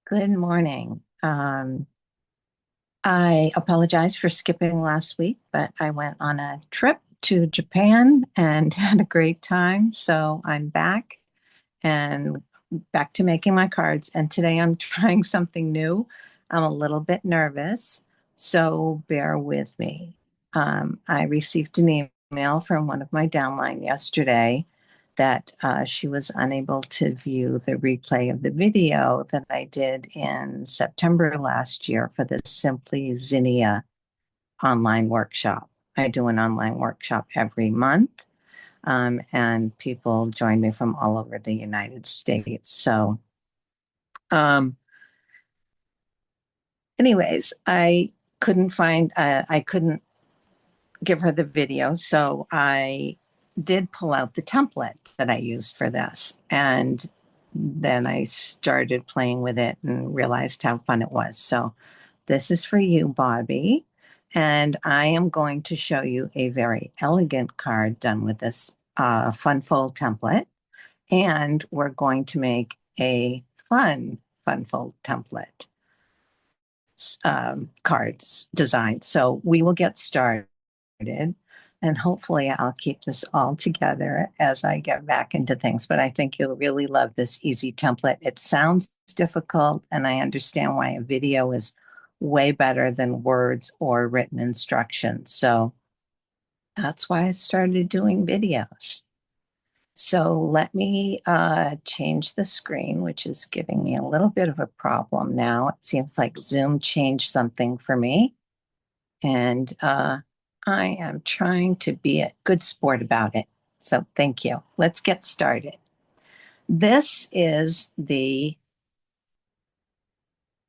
Good morning. I apologize for skipping last week, but I went on a trip to Japan and had a great time. So I'm back and back to making my cards. And today I'm trying something new. I'm a little bit nervous, so bear with me. I received an email from one of my downline yesterday that she was unable to view the replay of the video that I did in September last year for the Simply Zinnia online workshop. I do an online workshop every month, and people join me from all over the United States. So, um, anyways, I couldn't give her the video. So I did pull out the template that I used for this. And then I started playing with it and realized how fun it was. So this is for you, Bobby. And I am going to show you a very elegant card done with this fun fold template. And we're going to make a fun fold template cards design. So we will get started and hopefully I'll keep this all together as I get back into things. But I think you'll really love this easy template. It sounds difficult, and I understand why a video is way better than words or written instructions. So that's why I started doing videos. So let me change the screen, which is giving me a little bit of a problem now. It seems like Zoom changed something for me. And I am trying to be a good sport about it. So thank you. Let's get started. This is the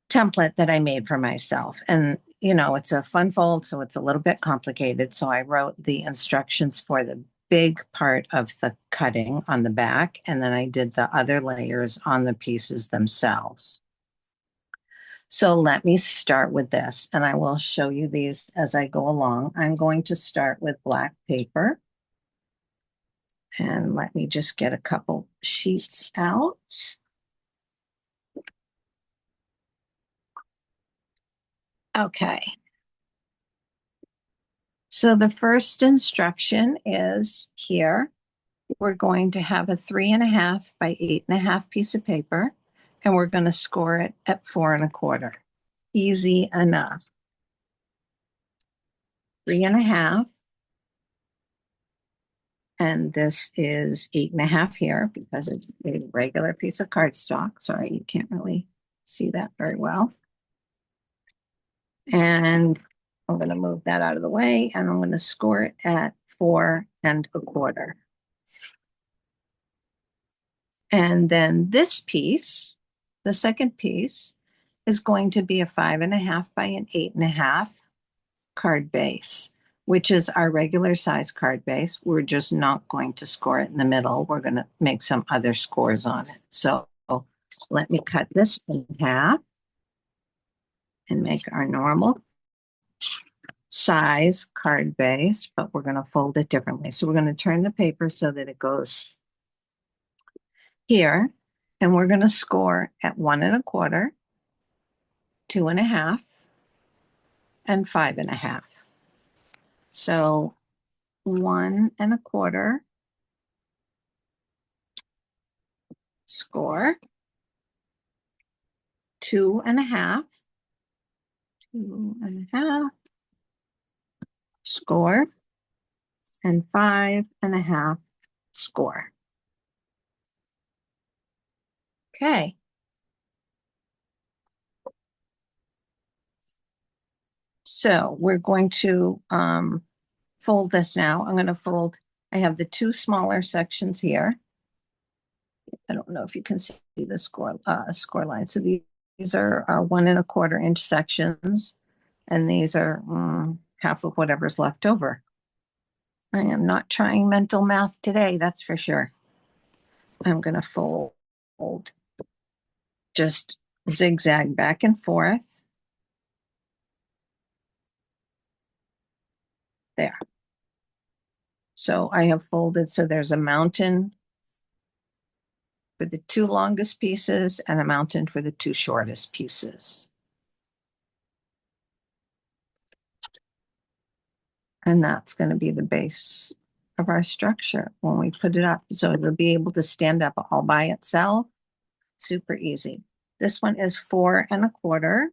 template that I made for myself. And, it's a fun fold, so it's a little bit complicated. So I wrote the instructions for the big part of the cutting on the back, and then I did the other layers on the pieces themselves. So let me start with this, and I will show you these as I go along. I'm going to start with black paper. And let me just get a couple sheets out. Okay. So the first instruction is here. We're going to have a 3.5 by 8.5 piece of paper, and we're going to score it at 4.25. Easy enough. 3.5. And this is 8.5 here because it's a regular piece of cardstock. Sorry, you can't really see that very well. And I'm going to move that out of the way, and I'm going to score it at 4.25. And then this piece, the second piece, is going to be a 5.5 by an 8.5 card base, which is our regular size card base. We're just not going to score it in the middle. We're going to make some other scores on it. So let me cut this in half and make our normal size card base, but we're going to fold it differently. So we're going to turn the paper so that it goes here, and we're going to score at 1.25, 2.5, and 5.5. So 1.25 score, 2.5, 2.5 score, and 5.5 score. Okay. So we're going to fold this now. I'm going to fold, I have the two smaller sections here. I don't know if you can see the score line. So these are 1.25 inch sections, and these are half of whatever's left over. I am not trying mental math today, that's for sure. I'm going to fold, just zigzag back and forth. There. So I have folded, so there's a mountain for the two longest pieces and a mountain for the two shortest pieces. And that's going to be the base of our structure when we put it up. So it'll be able to stand up all by itself. Super easy. This one is 4¼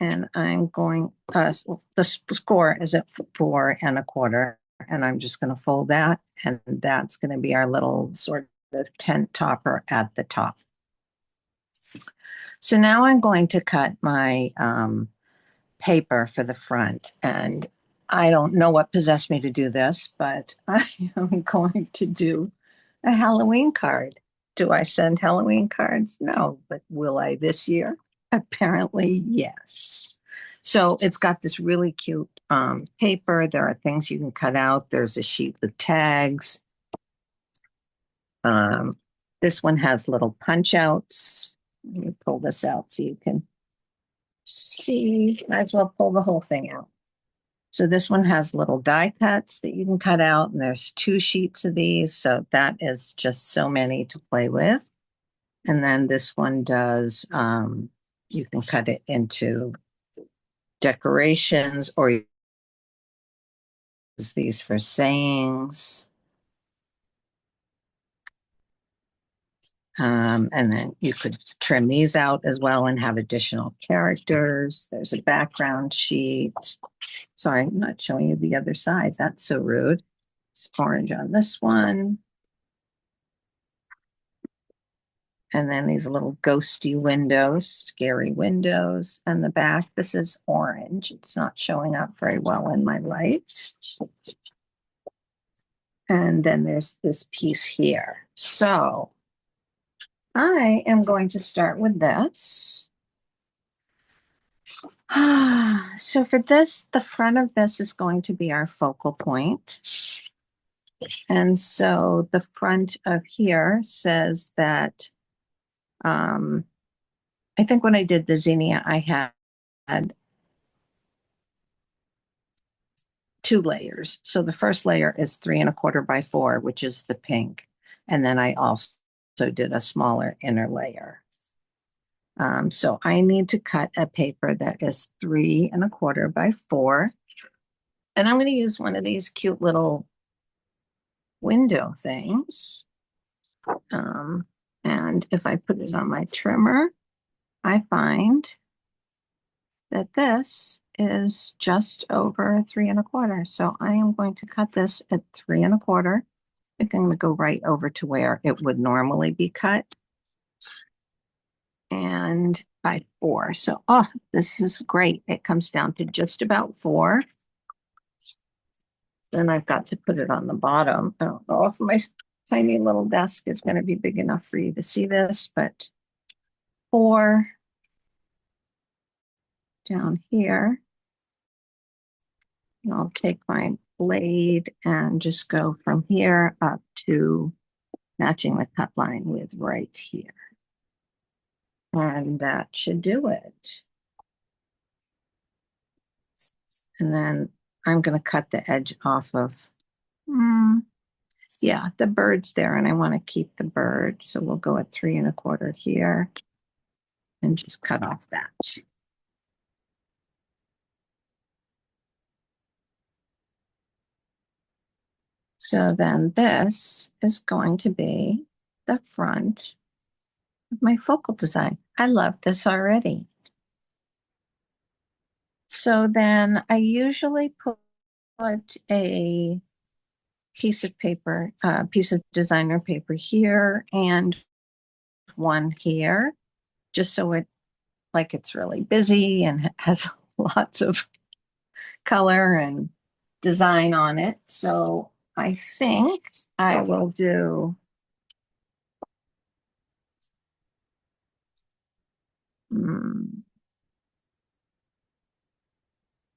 and I'm going, the score is at 4¼ and I'm just going to fold that. And that's going to be our little sort of tent topper at the top. So now I'm going to cut my paper for the front. And I don't know what possessed me to do this, but I am going to do a Halloween card. Do I send Halloween cards? No, but will I this year? Apparently, yes. So it's got this really cute paper. There are things you can cut out. There's a sheet with tags. This one has little punch outs. Let me pull this out so you can see. Might as well pull the whole thing out. So this one has little die cuts that you can cut out, and there's 2 sheets of these. So that is just so many to play with. And then this one does, you can cut it into decorations or use these for sayings. And then you could trim these out as well and have additional characters. There's a background sheet. Sorry, I'm not showing you the other side. That's so rude. It's orange on this one. And then these little ghosty windows, scary windows. And the back, this is orange. It's not showing up very well in my light. And then there's this piece here. So I am going to start with this. So for this, the front of this is going to be our focal point. And so the front of here says that, I think when I did the zinnia, I had 2 layers. So the first layer is 3¼ by 4, which is the pink. And then I also did a smaller inner layer. So I need to cut a paper that is 3¼ by 4. And I'm going to use one of these cute little window things. And if I put it on my trimmer, I find that this is just over 3¼ So I am going to cut this at 3¼ I think I'm going to go right over to where it would normally be cut. And by 4. So, oh, this is great. It comes down to just about 4. Then I've got to put it on the bottom. I don't know if my tiny little desk is going to be big enough for you to see this, but 4 down here. And I'll take my blade and just go from here up to matching the cut line with right here. And that should do it. And then I'm going to cut the edge off of, yeah, the bird's there, and I want to keep the bird. So we'll go at 3¼ here and just cut off that. So then this is going to be the front of my focal design. I love this already. So then I usually put a piece of paper, piece of designer paper here and one here, just so it's really busy and has lots of color and design on it. So I think I will do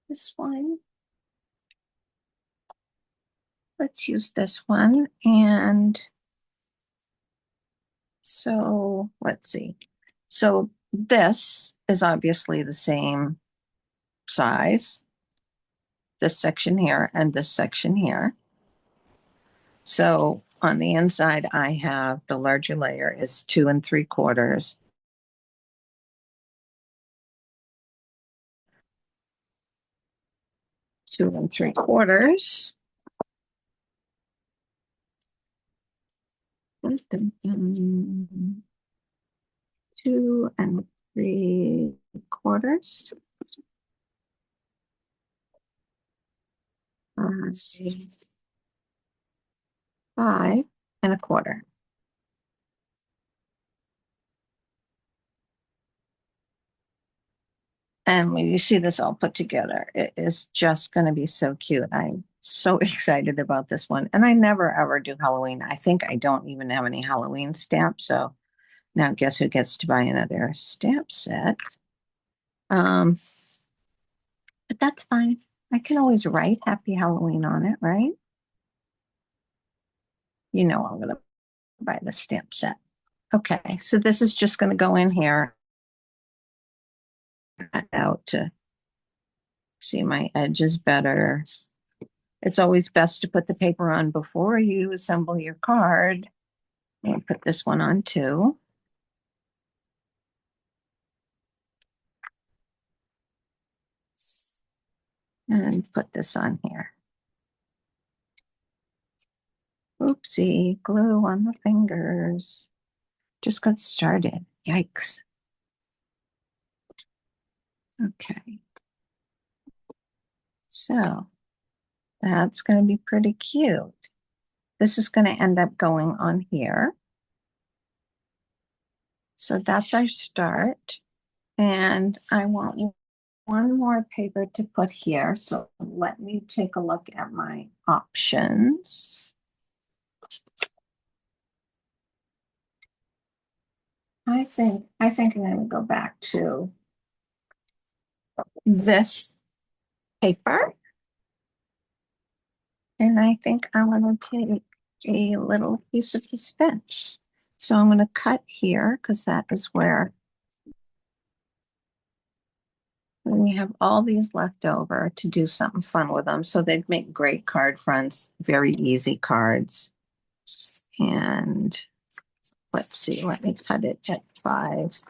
this one. Let's use this one. And so let's see. So this is obviously the same size, this section here and this section here. So on the inside, I have the larger layer is 2 3/4. Two and three quarters. Dun, dun, dun. 2 3/4. Five, 5 1/4. And when you see this all put together, it is just going to be so cute. I'm so excited about this one. And I never ever do Halloween. I think I don't even have any Halloween stamps. So now guess who gets to buy another stamp set? Um, but that's fine. I can always write Happy Halloween on it, right? You know I'm going to buy the stamp set. Okay, so this is just going to go in here out to see my edges better. It's always best to put the paper on before you assemble your card. I'll put this one on too. And put this on here. Oopsie, glue on the fingers. Just got started. Yikes. Okay. So that's going to be pretty cute. This is going to end up going on here. So that's our start. And I want one more paper to put here. So let me take a look at my options. I think I'm going to go back to this paper. And I think I want to take a little piece of suspense. So I'm going to cut here because that is where we have all these left over to do something fun with them. So they'd make great card fronts, very easy cards. And let's see, let me cut it at 5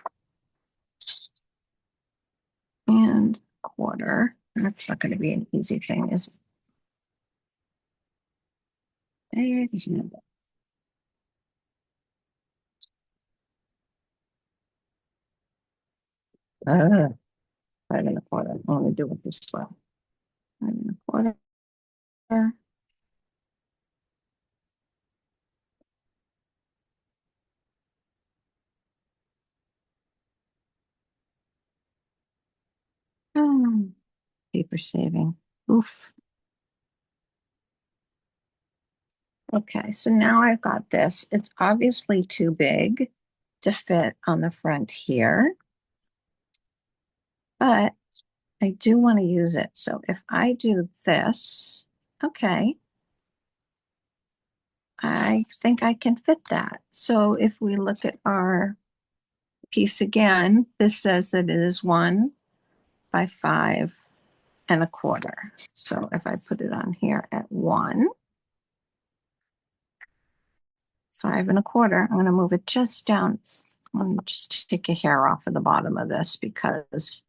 1/4. That's not going to be an easy thing, is it? Uh, 5 1/4. I want to do it this way. 5 1/4. Oh, paper saving. Oof. Okay, so now I've got this. It's obviously too big to fit on the front here, but I do want to use it. So if I do this, okay, I think I can fit that. So if we look at our piece again, this says that it is 1 by 5 1/4. So if I put it on here at 5 1/4, I'm going to move it just down. I'm going to just take a hair off of the bottom of this because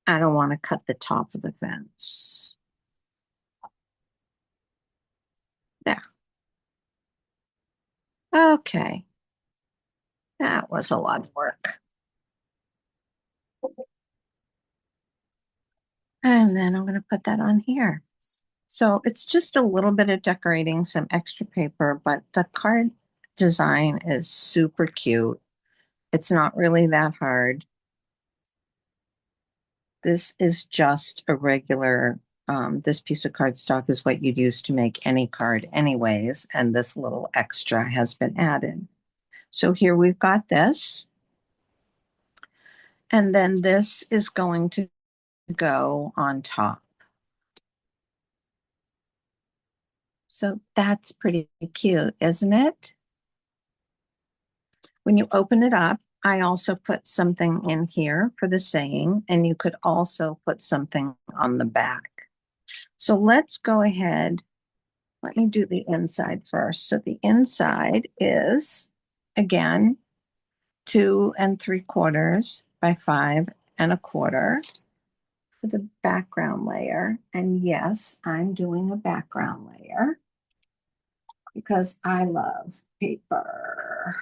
I don't want to cut the top of the fence. There. Okay. That was a lot of work. And then I'm going to put that on here. So it's just a little bit of decorating, some extra paper, but the card design is super cute. It's not really that hard. This is just a regular, this piece of cardstock is what you'd use to make any card anyways, and this little extra has been added. So here we've got this. And then this is going to go on top. So that's pretty cute, isn't it? When you open it up, I also put something in here for the saying, and you could also put something on the back. So let's go ahead let me do the inside first. So the inside is, again, 2 3/4 by 5 1/4 with a background layer. And yes, I'm doing a background layer because I love paper.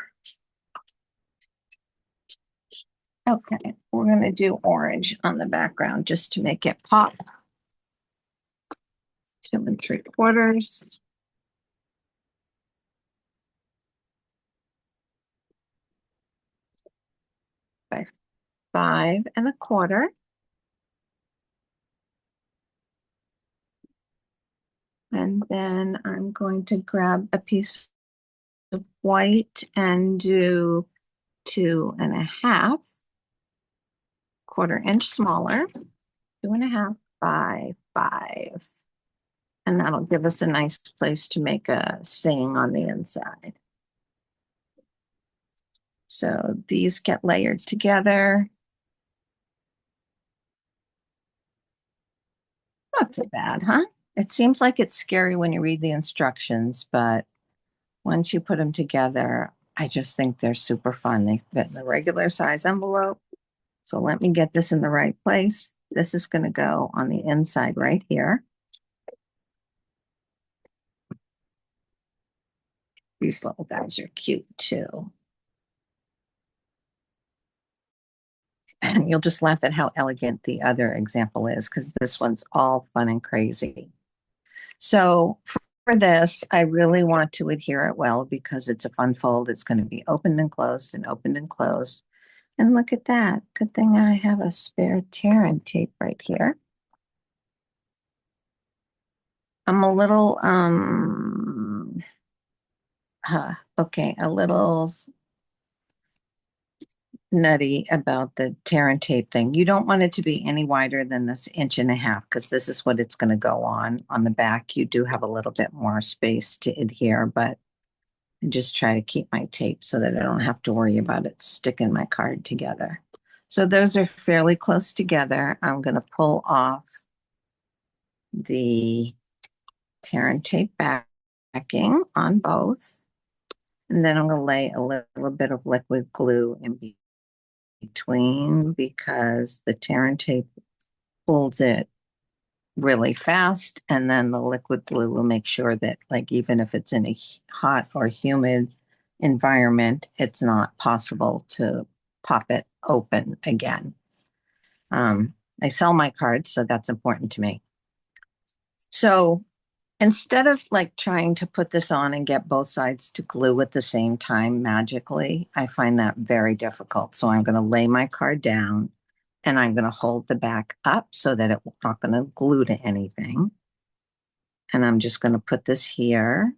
Okay, we're going to do orange on the background just to make it pop. 2 3/4 by 5 1/4. And then I'm going to grab a piece of white and do 2 1/2, 1/4 inch smaller, 2 1/2 by 5. And that'll give us a nice place to make a saying on the inside. So these get layered together. Not too bad, huh? It seems like it's scary when you read the instructions, but once you put them together, I just think they're super fun. They fit in the regular size envelope. So let me get this in the right place. This is going to go on the inside right here. These little guys are cute too. And you'll just laugh at how elegant the other example is because this one's all fun and crazy. So for this, I really want to adhere it well because it's a fun fold. It's going to be opened and closed and opened and closed. And look at that. Good thing I have a spare tear and tape right here. I'm a little, okay, a little nutty about the tear and tape thing. You don't want it to be any wider than this 1.5 inches because this is what it's going to go on. On the back, you do have a little bit more space to adhere, but I just try to keep my tape so that I don't have to worry about it sticking my card together. So those are fairly close together. I'm going to pull off the tear and tape backing on both. And then I'm going to lay a little bit of liquid glue in between because the tear and tape pulls it really fast. And then the liquid glue will make sure that, like, even if it's in a hot or humid environment, it's not possible to pop it open again. I sell my cards, so that's important to me. So instead of like trying to put this on and get both sides to glue at the same time magically, I find that very difficult. So I'm going to lay my card down and I'm going to hold the back up so that it's not going to glue to anything. And I'm just going to put this here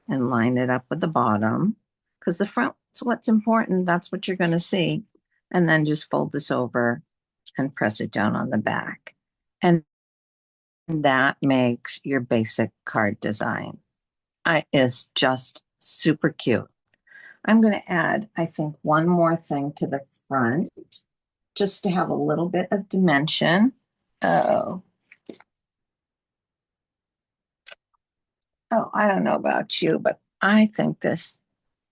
and line it up with the bottom because the front is what's important. That's what you're going to see. And then just fold this over and press it down on the back. And that makes your basic card design. Is just super cute. I'm going to add, I think, one more thing to the front just to have a little bit of dimension. Oh, I don't know about you, but I think this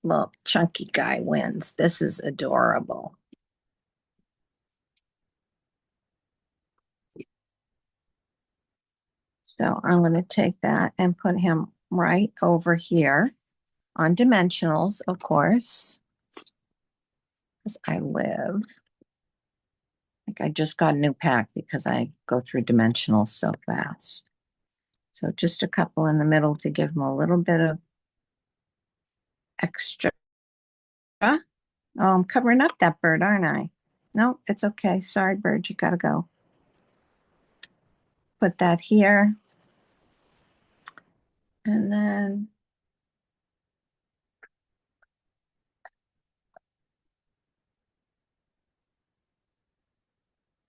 little chunky guy wins. This is adorable. So I'm going to take that and put him right over here on dimensionals, of course, because I live. Like I just got a new pack because I go through dimensionals so fast. So just a couple in the middle to give them a little bit of extra. Oh, I'm covering up that bird, aren't I? No, it's okay. Sorry, bird, you gotta go. Put that here. And then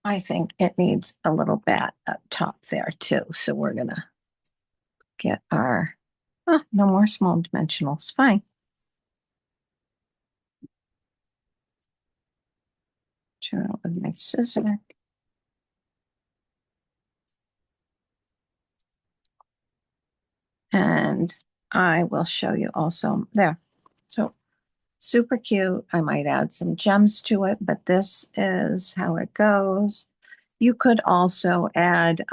I think it needs a little bat up top there too. So we're gonna get our, no more small dimensionals, fine. Turn it with my scissor. And I will show you also there. So super cute. I might add some gems to it, but this is how it goes. You could also add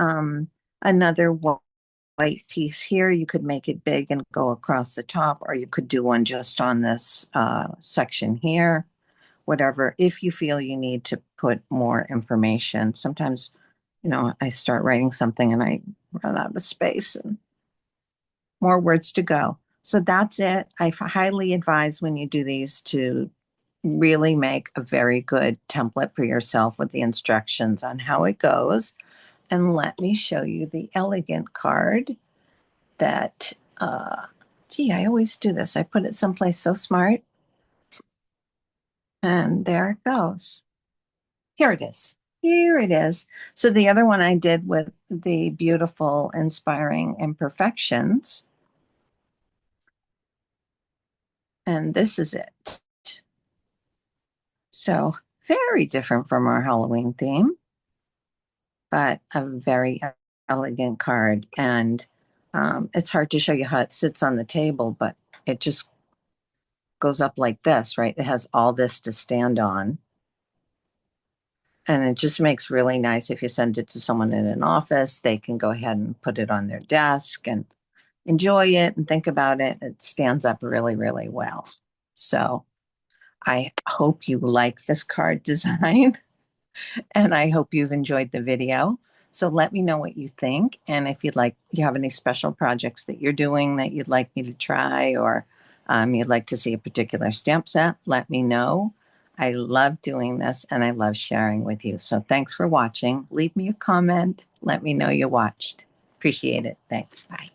another white piece here. You could make it big and go across the top, or you could do one just on this section here, whatever, if you feel you need to put more information. Sometimes, I start writing something and I run out of space and more words to go. So that's it. I highly advise when you do these to really make a very good template for yourself with the instructions on how it goes. And let me show you the elegant card that, gee, I always do this. I put it someplace so smart. And there it goes. Here it is. Here it is. So the other one I did with the beautiful, inspiring imperfections. And this is it. So very different from our Halloween theme, but a very elegant card. And it's hard to show you how it sits on the table, but it just goes up like this, right? It has all this to stand on. And it just makes really nice if you send it to someone in an office, they can go ahead and put it on their desk and enjoy it and think about it. It stands up really, really well. So I hope you like this card design. And I hope you've enjoyed the video. So let me know what you think. And if you have any special projects that you're doing that you'd like me to try, or you'd like to see a particular stamp set, let me know. I love doing this and I love sharing with you. So thanks for watching. Leave me a comment. Let me know you watched. Appreciate it. Thanks. Bye.